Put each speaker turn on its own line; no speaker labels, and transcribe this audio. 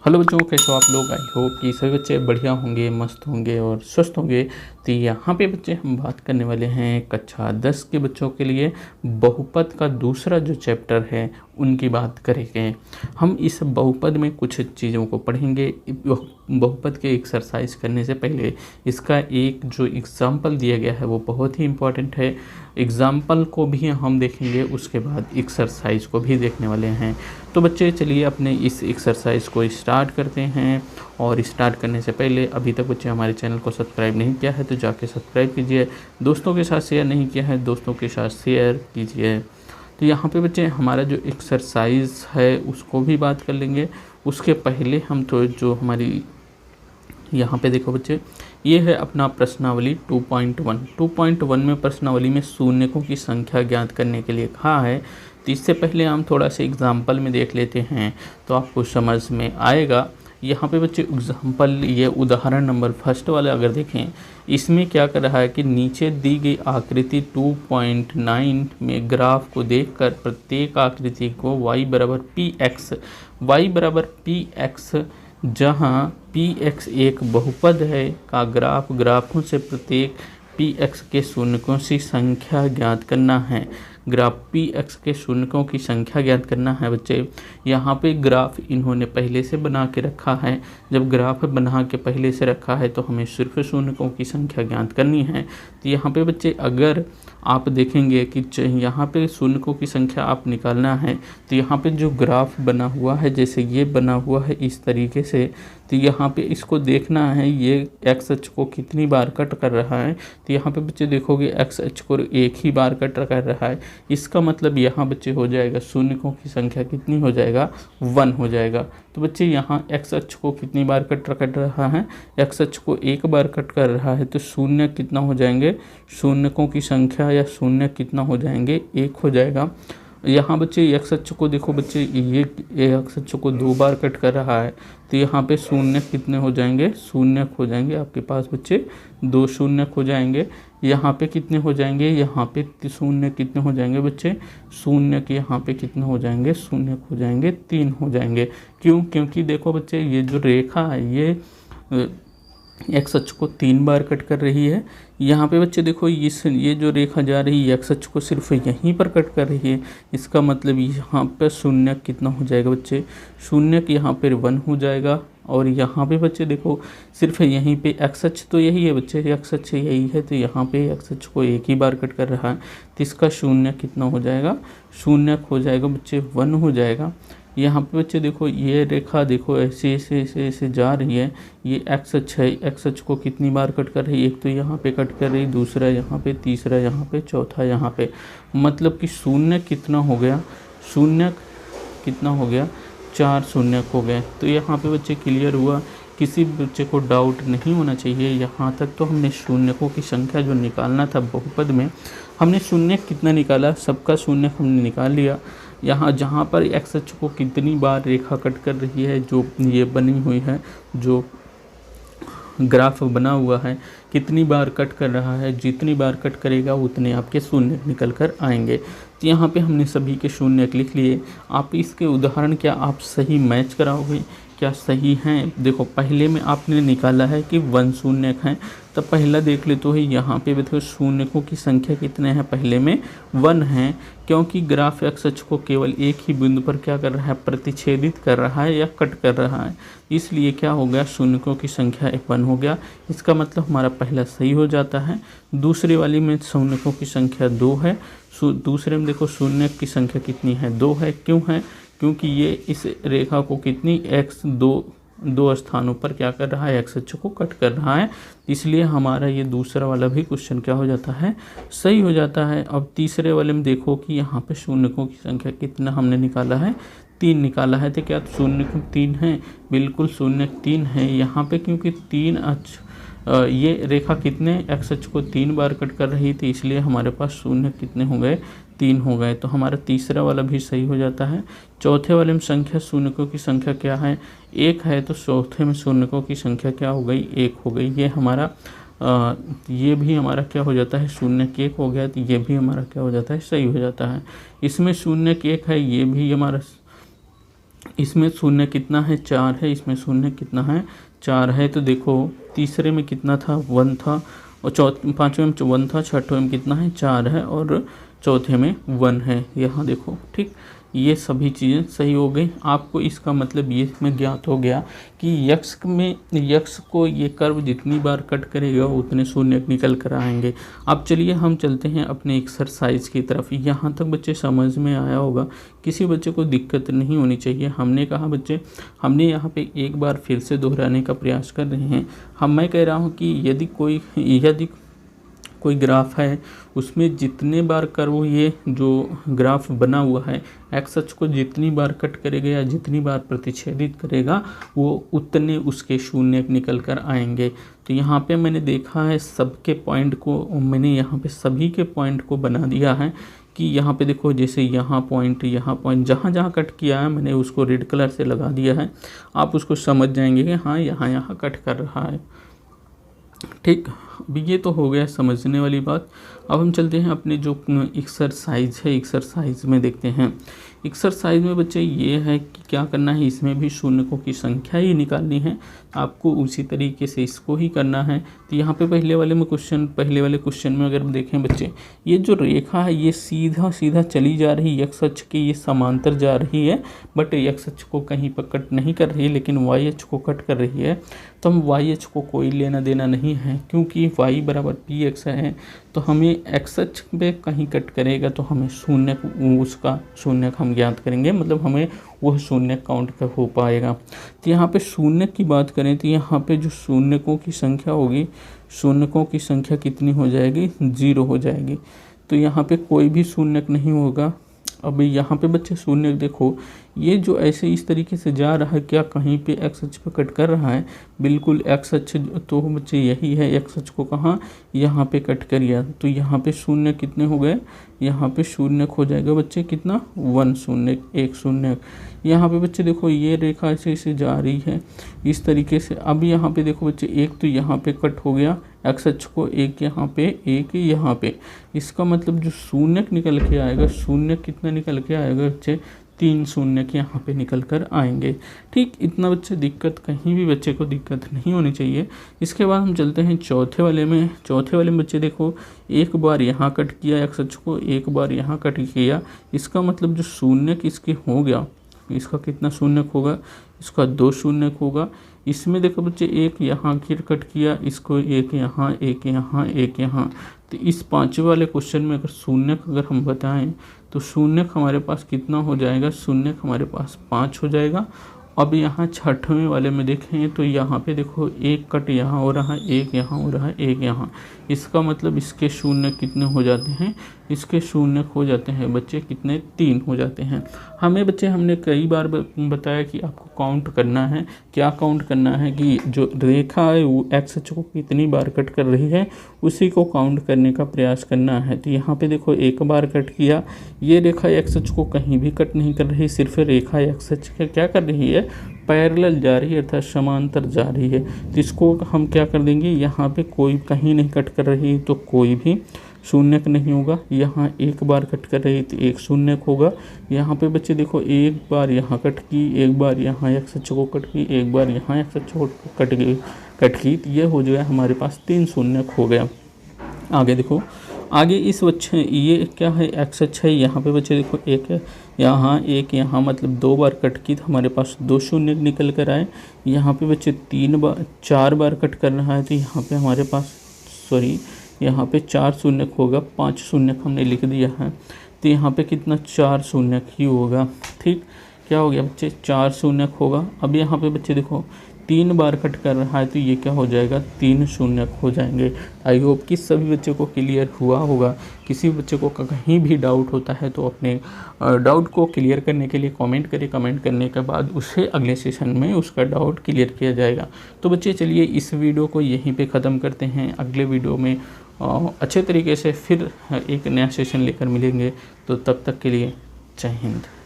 Hello बच्चों, कैसे हो आप लोग। आई होप कि सभी बच्चे बढ़िया होंगे, मस्त होंगे और स्वस्थ होंगे। तो यहाँ पे बच्चे हम बात करने वाले हैं कक्षा 10 के बच्चों के लिए बहुपद का दूसरा जो चैप्टर है उनकी बात करेंगे। हम इस बहुपद में कुछ चीज़ों को पढ़ेंगे। बहुपद के एक्सरसाइज करने से पहले इसका एक जो एग्ज़ाम्पल दिया गया है वो बहुत ही इम्पोर्टेंट है। एग्ज़ाम्पल को भी हम देखेंगे, उसके बाद एक्सरसाइज को भी देखने वाले हैं। तो बच्चे चलिए अपने इस एक्सरसाइज को स्टार्ट करते हैं। और स्टार्ट करने से पहले अभी तक बच्चे हमारे चैनल को सब्सक्राइब नहीं किया है तो जाके सब्सक्राइब कीजिए। दोस्तों के साथ शेयर नहीं किया है, दोस्तों के साथ शेयर कीजिए। तो यहाँ पे बच्चे हमारा जो एक्सरसाइज है उसको भी बात कर लेंगे। उसके पहले हम तो जो हमारी यहाँ पे देखो बच्चे, ये है अपना प्रश्नावली 2.1। 2.1 में प्रश्नावली में शून्यकों की संख्या ज्ञात करने के लिए कहा है। तो इससे पहले हम थोड़ा सा एग्जाम्पल में देख लेते हैं तो आपको समझ में आएगा। यहाँ पे बच्चे एग्जाम्पल, ये उदाहरण नंबर फर्स्ट वाला अगर देखें, इसमें क्या कर रहा है कि नीचे दी गई आकृति 2.9 में ग्राफ को देखकर प्रत्येक आकृति को y बराबर px जहाँ px एक बहुपद है का ग्राफों से प्रत्येक px के शून्यकों की संख्या ज्ञात करना है। ग्राफ px के शून्यकों की संख्या ज्ञात करना है बच्चे। यहाँ पे ग्राफ इन्होंने पहले से बना के रखा है। जब ग्राफ बना के पहले से रखा है तो हमें सिर्फ शून्यकों की संख्या ज्ञात करनी है। तो यहाँ पे बच्चे अगर आप देखेंगे कि यहाँ पे शून्यकों की संख्या आप निकालना है तो यहाँ पे जो ग्राफ बना हुआ है, जैसे ये बना हुआ है इस तरीके से, तो यहाँ पे इसको देखना है ये एक्स अक्ष को कितनी बार कट कर रहा है। तो यहाँ पे बच्चे देखोगे एक्स अक्ष को एक ही बार कट कर रहा है। इसका मतलब यहाँ बच्चे हो जाएगा शून्यकों की संख्या कितनी हो जाएगा, 1 हो जाएगा। तो बच्चे यहाँ एक्स अक्ष को कितनी बार कट कर रहा है, एक्स अक्ष को एक बार कट कर रहा है। तो शून्य कितना हो जाएंगे, शून्यकों की संख्या या शून्य कितना हो जाएंगे, 1 हो जाएगा। यहाँ बच्चे एक्स अक्ष को देखो बच्चे, ये एक्स अक्ष को 2 बार कट कर रहा है। तो यहाँ पे शून्य कितने हो जाएंगे, शून्य हो जाएंगे आपके पास बच्चे 2 शून्य हो जाएंगे। यहाँ पे कितने हो जाएंगे, यहाँ पे शून्य कितने हो जाएंगे बच्चे, शून्य के यहाँ पे कितने हो जाएंगे, शून्य हो जाएंगे 3 हो जाएंगे। क्यों, क्योंकि देखो बच्चे ये जो रेखा है ये एक्स अक्ष को 3 बार कट कर रही है। यहाँ पे बच्चे देखो ये जो रेखा जा रही है एक्स अक्ष को सिर्फ यहीं पर कट कर रही है। इसका मतलब यहाँ पे शून्य कितना हो जाएगा बच्चे, शून्य के यहाँ पर 1 हो जाएगा। और यहाँ पे बच्चे देखो सिर्फ यहीं पे एक्स अक्ष तो यही है बच्चे, एक्स अक्ष यही है, तो यहाँ पे एक्स अक्ष को एक ही बार कट कर रहा है। तो इसका शून्य कितना हो जाएगा, शून्य हो जाएगा बच्चे 1 हो जाएगा। यहाँ पे बच्चे देखो ये रेखा देखो ऐसे ऐसे ऐसे ऐसे जा रही है। ये एक्स अक्ष है, एक्स अक्ष को कितनी बार कट कर रही है, एक तो यहाँ पे कट कर रही, दूसरा यहाँ पे, तीसरा यहाँ पे, चौथा यहाँ पे। मतलब कि शून्य कितना हो गया, शून्य कितना हो गया, 4 शून्य हो गए। तो यहाँ पे बच्चे क्लियर हुआ, किसी बच्चे को डाउट नहीं होना चाहिए। यहाँ तक तो हमने शून्यकों की संख्या जो निकालना था बहुपद में, हमने शून्य कितना निकाला, सबका शून्य हमने निकाल लिया। यहाँ जहाँ पर एक्स अक्ष को कितनी बार रेखा कट कर रही है, जो ये बनी हुई है, जो ग्राफ बना हुआ है, कितनी बार कट कर रहा है, जितनी बार कट करेगा उतने आपके शून्य निकल कर आएंगे। तो यहाँ पे हमने सभी के शून्य लिख लिए। आप इसके उदाहरण क्या आप सही मैच कराओगे, क्या सही हैं। देखो पहले में आपने निकाला है कि 1 शून्य हैं, तो पहला देख ले तो है यहाँ पे देखो शून्यकों की संख्या कितने हैं, पहले में 1 हैं। क्योंकि ग्राफ एक्स अक्ष को केवल एक ही बिंदु पर क्या कर रहा है, प्रतिच्छेदित कर रहा है या कट कर रहा है, इसलिए क्या हो गया, शून्यकों की संख्या 1 हो गया। इसका मतलब हमारा पहला सही हो जाता है। दूसरे वाली में शून्यकों की संख्या 2 है। दूसरे में देखो शून्य की संख्या कितनी है, 2 है। क्यों है, क्योंकि ये इस रेखा को कितनी एक्स दो स्थानों पर क्या कर रहा है, एक्स अक्ष को कट कर रहा है। इसलिए हमारा ये दूसरा वाला भी क्वेश्चन क्या हो जाता है, सही हो जाता है। अब तीसरे वाले में देखो कि यहाँ पे शून्यकों की संख्या कितना हमने निकाला है, 3 निकाला है। तो क्या शून्य 3 है, बिल्कुल शून्य 3 है यहाँ पे, क्योंकि 3 अक्ष ये रेखा कितने एक्स अक्ष को 3 बार कट कर रही थी, इसलिए हमारे पास शून्य कितने हो गए, 3 हो गए। तो हमारा तीसरा वाला भी सही हो जाता है। चौथे वाले में संख्या शून्यकों की संख्या क्या है, 1 है, तो चौथे में शून्यकों की संख्या क्या हो गई, 1 हो गई। ये हमारा ये भी हमारा क्या हो जाता है, शून्य के 1 हो गया, तो ये भी हमारा क्या हो जाता है, सही हो जाता है। इसमें शून्य के 1 है, ये भी हमारा इसमें शून्य कितना है 4 है, इसमें शून्य कितना है 4 है। तो देखो तीसरे में कितना था 1 था, और पाँचवें में 1 था, छठवें में कितना है 4 है, और चौथे में 1 है। यहाँ देखो ठीक, ये सभी चीज़ें सही हो गई। आपको इसका मतलब ये इसमें ज्ञात हो गया कि यक्स को ये कर्व जितनी बार कट करेगा उतने शून्य निकल कर आएंगे। अब चलिए हम चलते हैं अपने एक्सरसाइज की तरफ। यहाँ तक बच्चे समझ में आया होगा, किसी बच्चे को दिक्कत नहीं होनी चाहिए। हमने कहा बच्चे, हमने यहाँ पे एक बार फिर से दोहराने का प्रयास कर रहे हैं। मैं कह रहा हूँ कि यदि कोई ग्राफ है, उसमें जितने बार कर्व ये जो ग्राफ बना हुआ है एक्स अक्ष को जितनी बार कट करेगा या जितनी बार प्रतिच्छेदित करेगा वो उतने उसके शून्य निकल कर आएंगे। तो यहाँ पे मैंने देखा है सबके पॉइंट को, मैंने यहाँ पे सभी के पॉइंट को बना दिया है कि यहाँ पे देखो जैसे यहाँ पॉइंट जहाँ जहाँ कट किया है मैंने उसको रेड कलर से लगा दिया है। आप उसको समझ जाएंगे कि हाँ यहाँ कट कर रहा है। ठीक, अभी ये तो हो गया समझने वाली बात। अब हम चलते हैं अपने जो एक्सरसाइज है, एक्सरसाइज में देखते हैं। एक्सरसाइज में बच्चे ये है कि क्या करना है, इसमें भी शून्यकों की संख्या ही निकालनी है। आपको उसी तरीके से इसको ही करना है। तो यहाँ पे पहले वाले क्वेश्चन में अगर देखें बच्चे, ये जो रेखा है ये सीधा सीधा चली जा रही है, एक्स अक्ष के ये समांतर जा रही है, बट एक्स अक्ष को कहीं पर कट नहीं कर रही है, लेकिन वाई अक्ष को कट कर रही है। तो हम वाई अक्ष को कोई लेना देना नहीं है, क्योंकि वाई बराबर पी एक्स है। तो हमें एक्स अक्ष पे कहीं कट करेगा तो हमें उसका शून्य हम ज्ञात करेंगे, मतलब हमें वह शून्य काउंट कर हो पाएगा। तो यहाँ पे शून्य की बात करें तो यहाँ पे जो शून्यकों की संख्या होगी, शून्यकों की संख्या कितनी हो जाएगी 0 हो जाएगी। तो यहाँ पे कोई भी शून्यक नहीं होगा। अब यहाँ पे बच्चे शून्य देखो, ये जो ऐसे इस तरीके से जा रहा है, क्या कहीं पे एक्स अक्ष पे कट कर रहा है? बिल्कुल एक्स अक्ष तो बच्चे यही है, एक्स अक्ष को कहाँ यहाँ पे कट करिए। तो यहाँ पे शून्य कितने हो गए, यहाँ पे शून्य हो जाएगा बच्चे कितना 1 शून्य 1 शून्य। यहाँ पे बच्चे देखो ये रेखा ऐसे जा रही है इस तरीके से। अब यहाँ पे देखो बच्चे एक तो यहाँ पे कट हो गया एक्स अक्ष को, एक यहाँ पे एक यहाँ पे। इसका मतलब जो शून्य निकल के आएगा, शून्य कितना निकल के आएगा बच्चे 3 शून्य के यहाँ पे निकल कर आएंगे। ठीक, इतना बच्चे दिक्कत कहीं भी बच्चे को दिक्कत नहीं होनी चाहिए। इसके बाद हम चलते हैं चौथे वाले में। चौथे वाले में बच्चे देखो एक बार यहाँ कट किया एक्स अक्ष को, एक बार यहाँ कट किया। इसका मतलब जो शून्य इसके हो गया, इसका कितना शून्य होगा, इसका 2 शून्य होगा। इसमें देखो बच्चे एक यहाँ फिर कट किया, इसको एक यहाँ एक यहाँ एक यहाँ। तो इस पांचवें वाले क्वेश्चन में अगर शून्य अगर हम बताएं तो शून्य हमारे पास कितना हो जाएगा, शून्य हमारे पास 5 हो जाएगा। अब यहाँ छठवें वाले में देखें तो यहाँ पे देखो एक कट यहाँ हो रहा है, एक यहाँ हो रहा है, एक यहाँ। इसका मतलब इसके शून्य कितने हो जाते हैं, इसके शून्य हो जाते हैं बच्चे कितने 3 हो जाते हैं। हमें बच्चे हमने कई बार बताया कि आपको काउंट करना है। क्या काउंट करना है कि जो रेखा है वो एक्स अक्ष को कितनी बार कट कर रही है उसी को काउंट करने का प्रयास करना है। तो यहाँ पे देखो एक बार कट किया, ये रेखा एक्स अक्ष को कहीं भी कट नहीं कर रही, सिर्फ रेखा एक्स अक्ष का क्या कर रही है पैरेलल जा रही है अर्थात समांतर जा रही है। तो इसको हम क्या कर देंगे, यहाँ पे कोई कहीं नहीं कट कर रही तो कोई भी शून्य नहीं होगा। यहाँ एक बार कट कर रही तो 1 शून्य होगा। यहाँ पे बच्चे देखो एक बार यहाँ कट की, एक बार यहाँ एक्स अक्ष को कट की, एक बार यहाँ एक्स अक्ष को कट की। तो ये हो गया हमारे पास 3 शून्य हो गया। आगे देखो, आगे इस बच्चे ये क्या है एक्स अक्ष है, यहाँ पे बच्चे देखो एक है यहाँ एक यहाँ, मतलब 2 बार कट की तो हमारे पास 2 शून्य निकल कर आए। यहाँ पे बच्चे 4 बार कट कर रहा है तो यहाँ पे हमारे पास यहाँ पे 4 शून्य होगा, 5 शून्य हमने लिख दिया है। तो यहाँ पे कितना 4 शून्य ही होगा। ठीक, क्या हो गया बच्चे 4 शून्य होगा। अब यहाँ पे बच्चे देखो 3 बार कट कर रहा है तो ये क्या हो जाएगा 3 शून्य हो जाएंगे। आई होप कि सभी बच्चों को क्लियर हुआ होगा। किसी बच्चे को कहीं भी डाउट होता है तो अपने डाउट को क्लियर करने के लिए कमेंट करें। कमेंट करने के बाद उसे अगले सेशन में उसका डाउट क्लियर किया जाएगा। तो बच्चे चलिए इस वीडियो को यहीं पे ख़त्म करते हैं। अगले वीडियो में अच्छे तरीके से फिर एक नया सेशन लेकर मिलेंगे। तो तब तक के लिए जय हिंद।